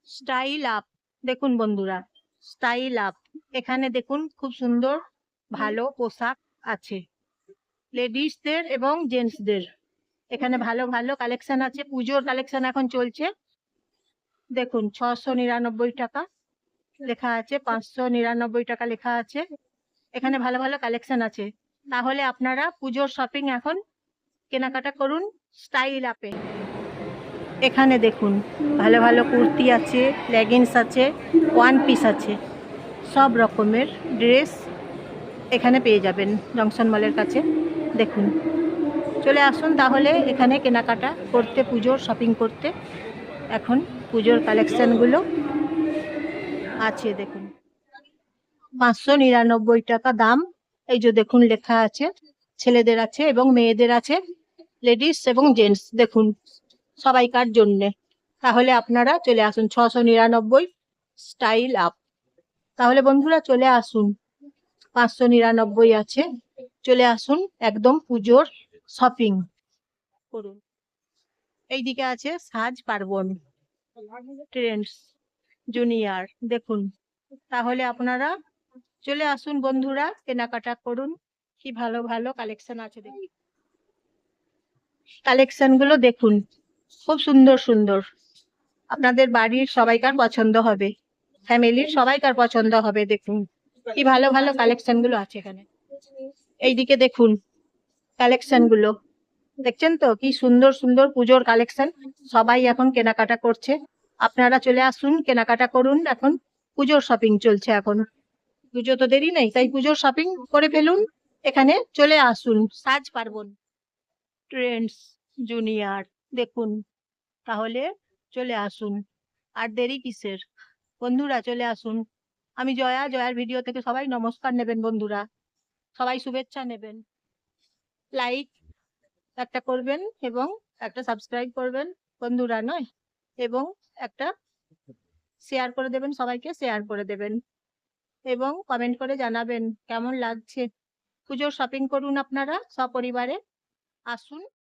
Style up. দেখুন বন্ধুরা, style up. এখানে দেখুন খুব সুন্দর ভালো পোশাক আছে, লেডিসদের এবং জেন্টসদের। এখানে ভালো ভালো কালেকশন আছে, পুজোর কালেকশন এখন চলছে। দেখুন 699 টাকা লেখা আছে, 599 টাকা লেখা আছে। এখানে ভালো ভালো কালেকশন আছে। তাহলে আপনারা পুজোর শপিং এখন কেনাকাটা করুন স্টাইল আপে। এখানে দেখুন ভালো ভালো কুর্তি আছে, লেগিংস আছে, ওয়ান পিস আছে, সব রকমের ড্রেস এখানে পেয়ে যাবেন জংশন মলের কাছে। দেখুন, চলে আসুন তাহলে এখানে কেনাকাটা করতে, পুজোর শপিং করতে। এখন পুজোর কালেকশনগুলো আছে দেখুন। 599 টাকা দাম। এই যে দেখুন লেখা আছে, ছেলেদের আছে এবং মেয়েদের আছে, লেডিস এবং জেন্টস। দেখুন সবাইকার জন্যে। তাহলে আপনারা চলে আসুন 699 স্টাইল আপ। তাহলে বন্ধুরা চলে আসুন, 599 আছে, চলে আসুন একদম পুজোর শপিং করুন। এইদিকে আছে সাজ পার্বণ ট্রেন্ডস জুনিয়র। দেখুন, তাহলে আপনারা চলে আসুন বন্ধুরা, কেনাকাটা করুন। কি ভালো ভালো কালেকশন আছে দেখুন, কালেকশন গুলো দেখুন, খুব সুন্দর সুন্দর। আপনাদের বাড়ির সবাইকার পছন্দ হবে, ফ্যামিলির সবাইকার পছন্দ হবে। দেখুন কি ভালো ভালো কালেকশন গুলো আছে এখানে। এইদিকে দেখুন কালেকশন গুলো, দেখছেন তো কি সুন্দর সুন্দর পুজোর কালেকশন। সবাই এখন কেনাকাটা করছে, আপনারা চলে আসুন কেনাকাটা করুন। এখন পুজোর শপিং চলছে, এখন পুজো তো দেরি নেই, তাই পুজোর শপিং করে ফেলুন। এখানে চলে আসুন সাজ পার্বণ ট্রেন্ডস জুনিয়র। দেখুন, তাহলে চলে আসুন, আর দেরি কিসের বন্ধুরা, চলে আসুন। আমি জয়া, জয়ার ভিডিও থেকে সবাই নমস্কার নেবেন বন্ধুরা, সবাই শুভেচ্ছা নেবেন। লাইক একটা করবেন এবং একটা সাবস্ক্রাইব করবেন বন্ধুরা, নয়, এবং একটা শেয়ার করে দেবেন, সবাইকে শেয়ার করে দেবেন এবং কমেন্ট করে জানাবেন কেমন লাগছে। পুজোর শপিং করুন আপনারা সপরিবারে, আসুন।